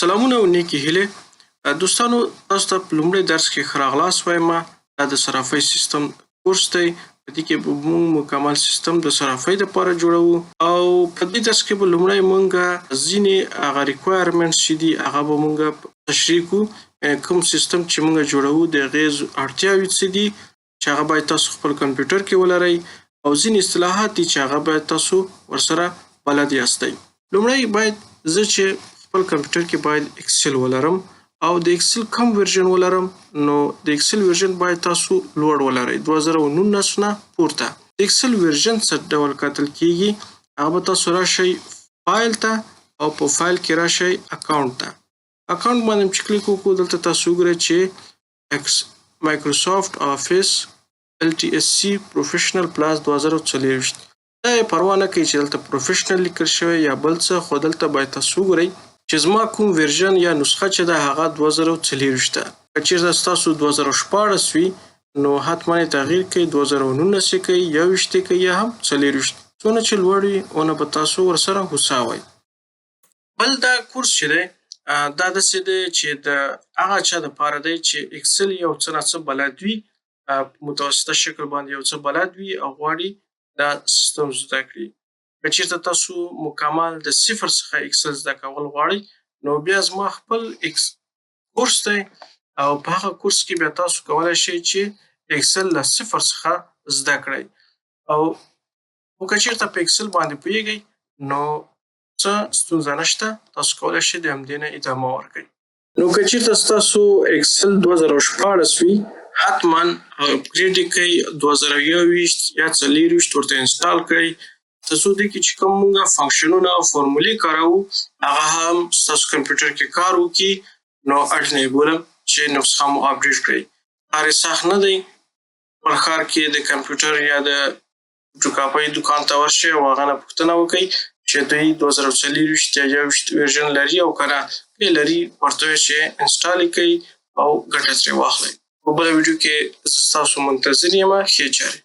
سلامونه او نیکې هیلې. دوستانو، تاسو ته په لومړي درس کې ښه راغلاست وایم. دا د صرافۍ سیستم کورس دی. په دې کې به موږ مکمل سیستم د صرافۍ دپاره جوړوو او په دې درس کې به لومړی موږ ځینې هغه ریکوایرمنټس چې دي هغه به موږ تشریح کړو. کوم سیستم چې موږ جوړوو د هغې اړتیاوې څه دي چې هغه باید تاسو خپل کمپیوټر کې ولرئ او ځینې اصطلاحات دي چې هغه باید تاسو ورسره بلد یاستئ. لومړی باید زه چې خپل کمپیوټر کې باید اکسل ولرم او د اکسل کم ورژن ولرم، نو د اکسل ورژن باید تاسو لوړ ولرئ، 2019 نه پورته. د اکسل ورژن څه ډول کتل کیږي؟ هغه به تاسو راشئ فایل ته او په فایل کې راشئ اکاونټ ته. اکاونټ باندې چې کلیک وکړو، دلته تاسو وګورئ چې مایکروسافټ افیس LTSC پروفیشنل پلاس 2024 دا یې پروا نه کوي چې دلته پروفیشنل لیکل شوی یا بل څه، خو دلته باید تاسو وګورئ چې زما کوم ورژن یا نسخه چې ده هغه 2024 ده. که چېرته ستاسو 2014 وي نو حتما یې تغییر کړئ، 2019 یې کړئ، 21 یې کړئ یا هم 24. څونه چې لوړ وي اونه به تاسو ورسره هوسا وئ. بل دا کورس چې دی دا داسې دی چې د هغه چا دپاره دی چې اکسل یو څه نه څه بلد وي، په متوسطه شکل باندې یو څه بلد وي او غواړي دا سیستم زده کړي. که چېرته تاسو مکمل د صفر څخه اکسل زده کول غواړئ نو بیا زما خپل کورس دی او په هغه کورس کې بیا تاسو کولی شئ چې اکسل له صفر څخه زده کړئ. او که چېرته په اکسل باندې پوهیږئ نو څه ستونزه نشته، تاسو کولی شئ د همدې نه ادامه ورکړئ. نو که چېرته ستاسو اکسل 2014 وي حتما اپګریډ یې کړئ، 2021 یا 24 ورته انسټال کړئ، تر څو دې کې چې کوم موږ فنکشنونه او فورمولې کاروو هغه هم ستاسو کمپیوټر کې کار وکړي. نو اړینه یې بولم چې نسخه مو اپډیټ کړئ. کار یې سخت نه دی. خپل ښار کې د کمپیوټر یا د فوټوکاپۍ دکان ته ورشئ او هغه نه پوښتنه وکړئ چې دوی 2024 یا 21 ورژن لري او که نه، که لري ورته ووایئ چې انسټال یې کړئ او ګټه ترې واخلئ. په بله ویډیو کې زه ستاسو منتظر یم. ښې چارې.